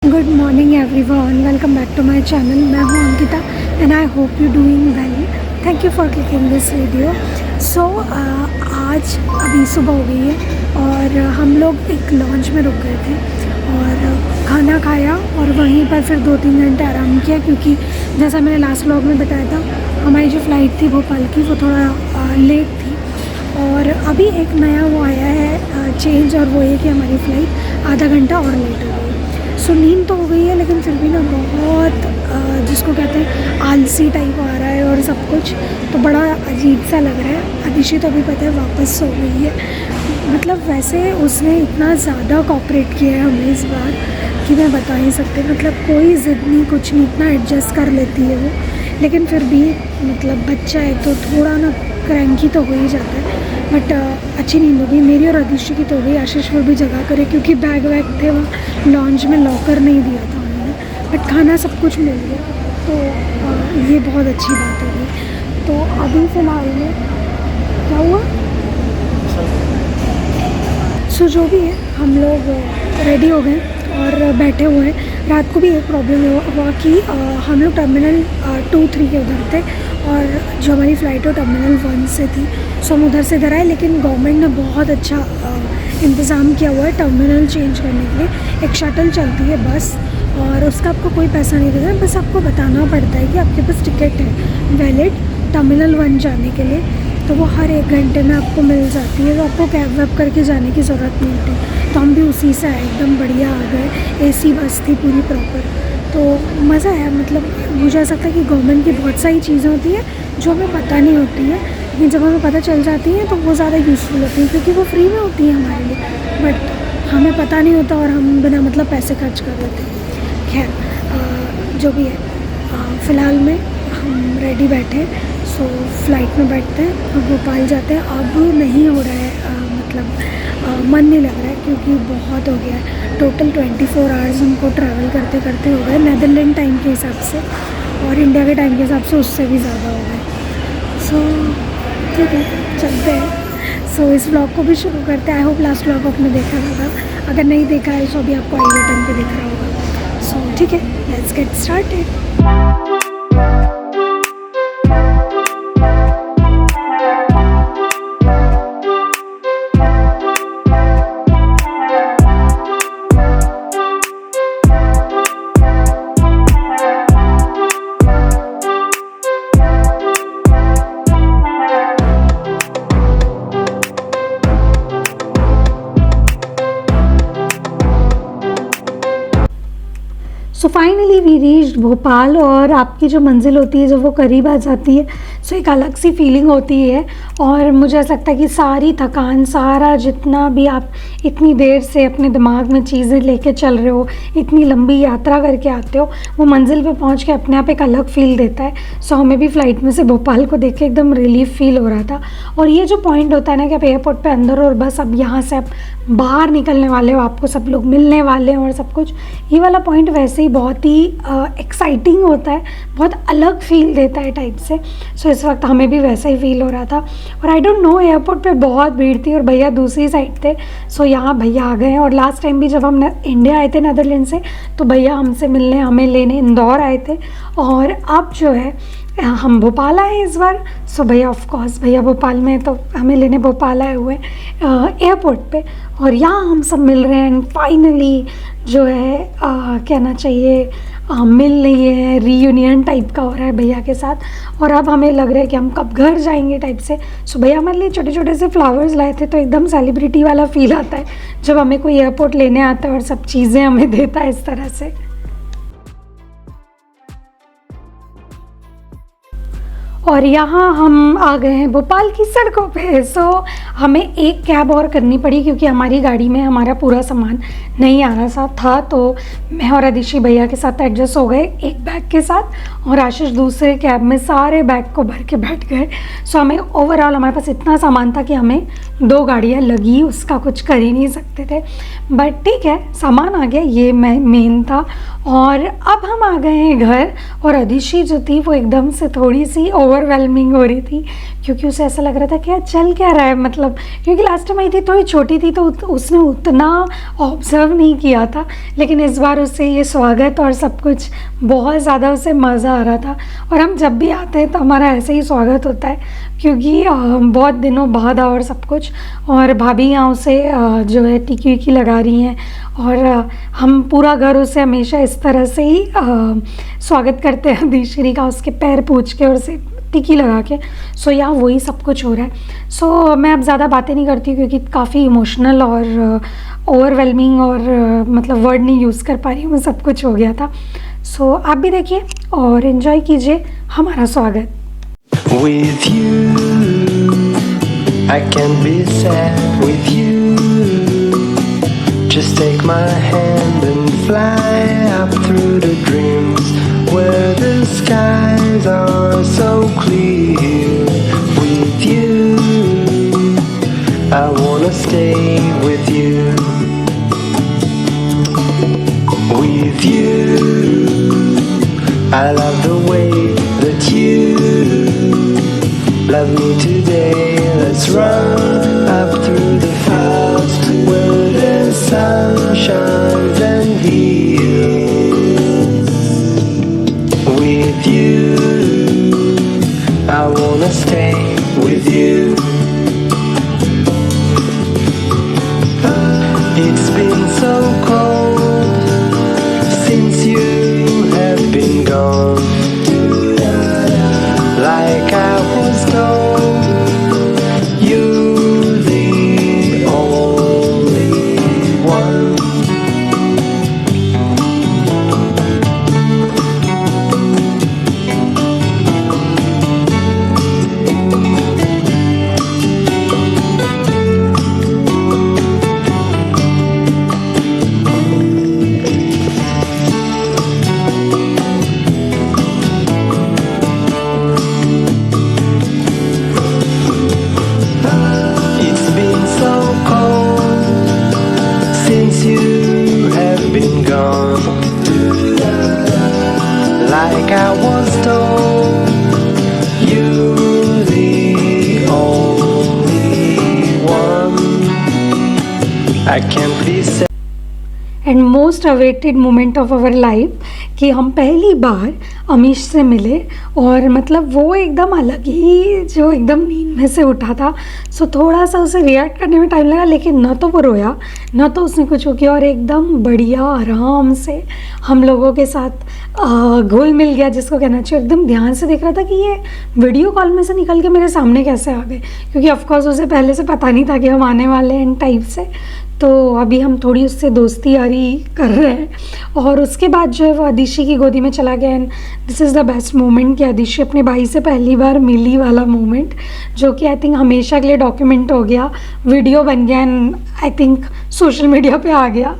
Good morning everyone, welcome back to my channel. मैं हूं Ankita and I hope you doing well. Thank you for clicking this video. So आज अभी सुबह हो गई है और हम लोग एक लॉन्च में रुक गए थे और खाना खाया और वहीं पर फिर 2-3 घंटे आराम किया, क्योंकि जैसा मैंने लास्ट व्लॉग में बताया था हमारी जो फ़्लाइट थी भोपाल की वो थोड़ा लेट थी। और अभी एक नया वो आया है चेंज, और वो ये कि हमारी फ़्लाइट आधा घंटा और लेट हो गई। सो नींद तो हो गई है, लेकिन फिर भी ना बहुत जिसको कहते हैं आलसी टाइप आ रहा है और सब कुछ, तो बड़ा अजीब सा लग रहा है। अदिशी तो अभी पता है वापस सो गई है। मतलब वैसे उसने इतना ज़्यादा कोऑपरेट किया है हमें इस बार कि मैं बता नहीं सकती। मतलब कोई ज़िद नहीं, कुछ नहीं, इतना एडजस्ट कर लेती है वो। लेकिन फिर भी मतलब बच्चा है तो थोड़ा ना क्रैंकी तो हो ही जाता है। बट अच्छी नींद हो गई मेरी और अदिशी की तो हो गई। आशीष को भी जगह करे, क्योंकि बैग वैग थे वहाँ लॉन्च में, लॉकर नहीं दिया था उन्होंने, बट खाना सब कुछ मिल गया, तो ये बहुत अच्छी बात हो गई। तो अभी फ़िलहाल में क्या हुआ, सो जो भी है हम लोग रेडी हो गए और बैठे हुए हैं। रात को भी एक प्रॉब्लम हुआ कि हम लोग टर्मिनल 2-3 के उधर थे और जो हमारी फ़्लाइट वो टर्मिनल 1 से थी। सो हम उधर से इधर आए, लेकिन गवर्नमेंट ने बहुत अच्छा इंतज़ाम किया हुआ है टर्मिनल चेंज करने के लिए। एक शटल चलती है बस, और उसका आपको कोई पैसा नहीं देता है, बस आपको बताना पड़ता है कि आपके पास टिकट है वैलिड टर्मिनल 1 जाने के लिए, तो वो हर 1 घंटे में आपको मिल जाती है। तो आपको कैब वैब करके जाने की ज़रूरत नहीं होती। तो हम भी उसी से आए, एकदम बढ़िया आ गए। एसी बस थी पूरी प्रॉपर, तो मज़ा आया। मतलब मुझे ऐसा लगता है कि गवर्नमेंट की बहुत सारी चीज़ें होती है जो हमें पता नहीं होती है, लेकिन जब हमें पता चल जाती है तो वो ज़्यादा यूज़फुल होती है, क्योंकि वो फ्री में होती है हमारे लिए, बट हमें पता नहीं होता और हम बिना मतलब पैसे खर्च कर देते हैं। खैर जो भी है, फ़िलहाल में हम रेडी बैठे, सो फ्लाइट में बैठते हैं और भोपाल जाते हैं। अब नहीं हो रहा है मतलब मन नहीं लग रहा है, क्योंकि बहुत हो गया है। टोटल 24 आवर्स हमको ट्रैवल करते करते हो गए, नेदरलैंड टाइम के हिसाब से, और इंडिया के टाइम के हिसाब से उससे भी ज़्यादा हो गए। सो ठीक है, चलते हैं। सो इस व्लॉग को भी शुरू करते हैं। आई होप लास्ट व्लॉग आपने देखा होगा, अगर नहीं देखा है तो अभी आपको आई बटन पे दिख रहा होगा। सो ठीक है, let's get started. So finally we reached Bhopal, और आपकी जो मंजिल होती है जब वो करीब आ जाती है, सो एक अलग सी फीलिंग होती है। और मुझे ऐसा लगता है कि सारी थकान, सारा जितना भी आप इतनी देर से अपने दिमाग में चीज़ें लेके चल रहे हो, इतनी लंबी यात्रा करके आते हो, वो मंजिल पे पहुंच के अपने आप एक अलग फ़ील देता है। सो हमें भी फ़्लाइट में से भोपाल को देख के एकदम रिलीफ फील हो रहा था। और ये जो पॉइंट होता है ना कि आप एयरपोर्ट पर अंदर हो और बस अब यहाँ से आप बाहर निकलने वाले हो, आपको सब लोग मिलने वाले हैं और सब कुछ, ये वाला पॉइंट वैसे ही बहुत ही एक्साइटिंग होता है, बहुत अलग फील देता है टाइप से। सो इस वक्त हमें भी वैसा ही फील हो रहा था। और आई डोंट नो, एयरपोर्ट पे बहुत भीड़ थी और भैया दूसरी साइड थे। सो यहाँ भैया आ गए हैं, और लास्ट टाइम भी जब हम इंडिया आए थे नेदरलैंड से, तो भैया हमसे मिलने, हमें लेने इंदौर आए थे। और अब जो है हम भोपाल आए इस बार। सो भैया ऑफ कोर्स भैया भोपाल में, तो हमें लेने भोपाल आए हुए एयरपोर्ट पे, और यहाँ हम सब मिल रहे हैं। एंड फाइनली जो है कहना चाहिए मिल रही है, रीयूनियन टाइप का हो रहा है भैया के साथ। और अब हमें लग रहा है कि हम कब घर जाएंगे टाइप से। सो भैया हमारे लिए छोटे छोटे से फ्लावर्स लाए थे, तो एकदम सेलिब्रिटी वाला फील आता है जब हमें कोई एयरपोर्ट लेने आता है और सब चीज़ें हमें देता है इस तरह से। और यहाँ हम आ गए हैं भोपाल की सड़कों पे। सो हमें एक कैब और करनी पड़ी, क्योंकि हमारी गाड़ी में हमारा पूरा सामान नहीं आ रहा था। तो मैं और अदिशी भैया के साथ एडजस्ट हो गए एक बैग के साथ, और आशीष दूसरे कैब में सारे बैग को भर के बैठ गए। सो हमें ओवरऑल हमारे पास इतना सामान था कि हमें 2 गाड़ियाँ लगी, उसका कुछ कर ही नहीं सकते थे। बट ठीक है, सामान आ गया, ये मेन था। और अब हम आ गए हैं घर। और अदिशी जो थी वो एकदम से थोड़ी सी ओवरवेलमिंग हो रही थी, क्योंकि उसे ऐसा लग रहा था कि यार चल क्या रहा है, मतलब क्योंकि लास्ट टाइम आई थी थोड़ी छोटी थी तो उसने उतना ऑब्ज़र्व नहीं किया था, लेकिन इस बार उससे ये स्वागत और सब कुछ बहुत ज़्यादा उसे मज़ा आ रहा था। और हम जब भी आते हैं तो हमारा ऐसे ही स्वागत होता है, क्योंकि बहुत दिनों बाद और सब कुछ। और भाभी यहाँ उसे जो है टिकी विकी लगा रही हैं, और हम पूरा घर उसे हमेशा इस तरह से ही स्वागत करते हैं दिश्री का, उसके पैर पूछ के और उसे टिकी लगा के। सो यहाँ वही सब कुछ हो रहा है। सो मैं अब ज़्यादा बातें नहीं करती क्योंकि काफ़ी इमोशनल और ओवरवेलमिंग और मतलब वर्ड नहीं यूज़ कर पा रही हूँ, सब कुछ हो गया था। सो आप भी देखिए और इन्जॉय कीजिए हमारा स्वागत। With you, I can be sad with you. Just take my hand and fly up through the dreams where the skies are so clear. With you, I wanna stay with you. With you, I love the way that you love me today. Let's run up through the fields where the sun shines and heals. With you, I wanna stay with you. It's been so cold since you have been gone. Like I was told, you're the only one. Like I was told, you're the only one. I can't be sad. And most awaited moment of our life कि हम पहली बार अमीश से मिले, और मतलब वो एकदम अलग ही जो एकदम नींद में से उठा था। सो थोड़ा सा उसे रिएक्ट करने में टाइम लगा, लेकिन न तो वो रोया न तो उसने कुछ हो किया, और एकदम बढ़िया आराम से हम लोगों के साथ घुल मिल गया, जिसको कहना चाहिए। एकदम ध्यान से देख रहा था कि ये वीडियो कॉल में से निकल के मेरे सामने कैसे आ गए, क्योंकि ऑफकोर्स उसे पहले से पता नहीं था कि हम आने वाले हैं टाइप से। तो अभी हम थोड़ी उससे दोस्ती यारी कर रहे हैं, और उसके बाद जो है वो अदिशी की गोदी में चला गया। And this is the best moment कि अदिशी अपने भाई से पहली बार मिली वाला मोमेंट, जो कि आई थिंक हमेशा के लिए डॉक्यूमेंट हो गया, वीडियो बन गया, and I think social media पे आ गया।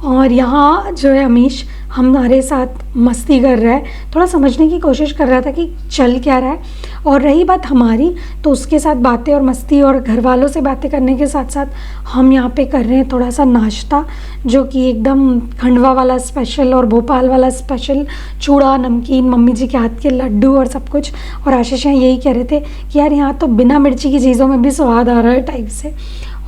और यहाँ जो है अमीश हमारे साथ मस्ती कर रहा है, थोड़ा समझने की कोशिश कर रहा था कि चल क्या रहा है। और रही बात हमारी, तो उसके साथ बातें और मस्ती और घर वालों से बातें करने के साथ साथ हम यहाँ पे कर रहे हैं थोड़ा सा नाश्ता, जो कि एकदम खंडवा वाला स्पेशल और भोपाल वाला स्पेशल चूड़ा नमकीन, मम्मी जी के हाथ के लड्डू और सब कुछ। और आशीष यहाँ यही कह रहे थे कि यार यहाँ तो बिना मिर्ची की चीज़ों में भी स्वाद आ रहा है टाइप से।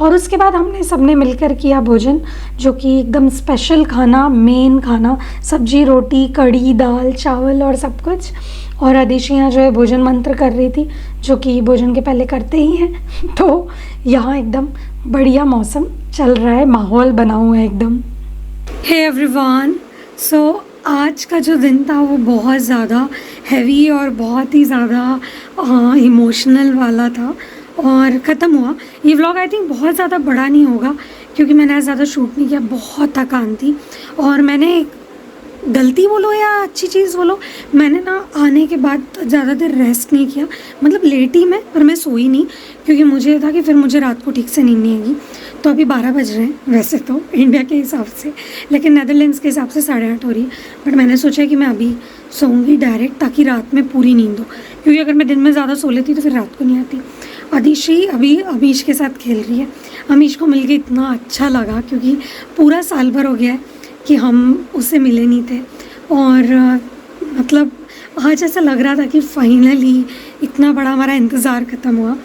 और उसके बाद हमने सबने मिलकर किया भोजन, जो कि एकदम स्पेशल खाना, मेन खाना, सब्जी रोटी कढ़ी दाल चावल और सब कुछ। और अदिशी यहाँ जो है भोजन मंत्र कर रही थी, जो कि भोजन के पहले करते ही हैं। तो यहाँ एकदम बढ़िया मौसम चल रहा है, माहौल बना हुआ है एकदम। हे एवरीवन, सो आज का जो दिन था वो बहुत ज़्यादा हैवी और बहुत ही ज़्यादा इमोशनल वाला था, और ख़त्म हुआ। ये व्लॉग आई थिंक बहुत ज़्यादा बड़ा नहीं होगा, क्योंकि मैंने ज़्यादा शूट नहीं किया, बहुत थकान थी। और मैंने गलती बोलो या अच्छी चीज़ बोलो, मैंने ना आने के बाद ज़्यादा देर रेस्ट नहीं किया, मतलब लेट ही मैं, पर मैं सोई नहीं, क्योंकि मुझे था कि फिर मुझे रात को ठीक से नींद नहीं आएगी। तो अभी 12 बज रहे हैं वैसे तो इंडिया के हिसाब से, लेकिन नेदरलैंड्स के हिसाब से 8:30 हो रही है। बट मैंने सोचा कि मैं अभी सोऊंगी डायरेक्ट, ताकि रात में पूरी नींद हो, क्योंकि अगर मैं दिन में ज़्यादा सो लेती तो फिर रात को नहीं आती। अदिशी अभी अमीश के साथ खेल रही है। अमीश को मिलके इतना अच्छा लगा, क्योंकि पूरा साल भर हो गया है कि हम उससे मिले नहीं थे। और मतलब आज ऐसा लग रहा था कि फाइनली इतना बड़ा हमारा इंतज़ार ख़त्म हुआ।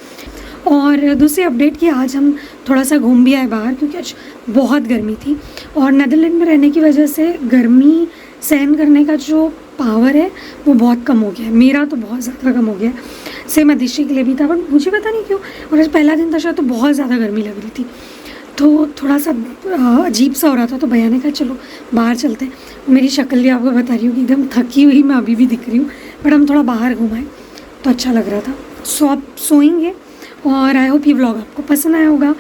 और दूसरी अपडेट कि आज हम थोड़ा सा घूम भी आए बाहर, क्योंकि आज बहुत गर्मी थी और नेदरलैंड में रहने की वजह से गर्मी सहन करने का जो पावर है वो बहुत कम हो गया है। मेरा तो बहुत ज़्यादा कम हो गया है। सेम अदिशि के लिए भी था, बट मुझे पता नहीं क्यों। और आज पहला दिन था शायद, तो बहुत ज़्यादा गर्मी लग रही थी, तो थोड़ा सा अजीब सा हो रहा था। तो भैया ने कहा चलो बाहर चलते हैं। मेरी शक्ल भी आपको बता रही हूँ कि एकदम थकी हुई मैं अभी भी दिख रही हूँ, बट हम थोड़ा बाहर घुमाएं तो अच्छा लग रहा था। सो आप सोएंगे और आई होप ये व्लॉग आपको पसंद आया होगा।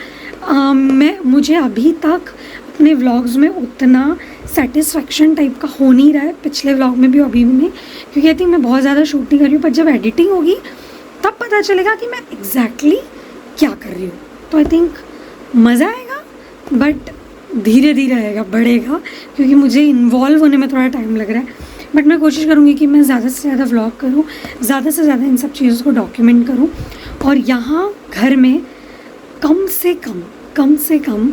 मुझे अभी तक अपने व्लॉग्स में उतना सेटिस्फेक्शन टाइप का हो नहीं रहा है, पिछले व्लॉग में भी अभी भी नहीं, क्योंकि आई थिंक मैं बहुत ज़्यादा शूट नहीं कर रही हूँ। पर जब एडिटिंग होगी तब पता चलेगा कि मैं एग्जैक्टली क्या कर रही हूँ। तो आई थिंक मज़ा आएगा, बट धीरे धीरे आएगा, बढ़ेगा, क्योंकि मुझे इन्वॉल्व होने में थोड़ा टाइम लग रहा है। बट मैं कोशिश करूँगी कि मैं ज़्यादा से ज़्यादा व्लॉग करूँ, ज़्यादा से ज़्यादा इन सब चीज़ों को डॉक्यूमेंट करूँ। और यहाँ घर में कम से कम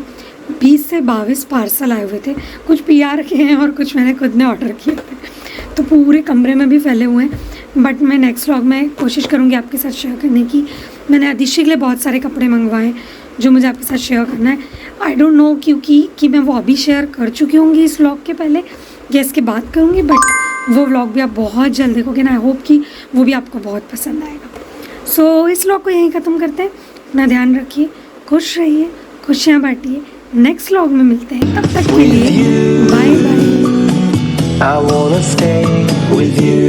20 से 22 पार्सल आए हुए थे। कुछ PR के हैं और कुछ मैंने खुद ने ऑर्डर किए थे, तो पूरे कमरे में भी फैले हुए हैं। बट मैं नेक्स्ट व्लॉग में कोशिश करूँगी आपके साथ शेयर करने की। मैंने अदिशि के लिए बहुत सारे कपड़े मंगवाए जो मुझे आपके साथ शेयर करना है। आई डोंट नो कि मैं वो अभी शेयर कर चुकी होंगी इस व्लॉग के पहले या इसके बाद करूँगी, बट वो व्लॉग भी आप बहुत जल्द देखोगे ना। आई होप कि वो भी आपको बहुत पसंद आएगा। सो इस व्लॉग को यहीं ख़त्म करते हैं। अपना ध्यान रखिए, खुश रहिए, खुशियाँ बांटिए। नेक्स्ट व्लॉग में मिलते हैं, तब तक के लिए bye bye. I wanna stay with you.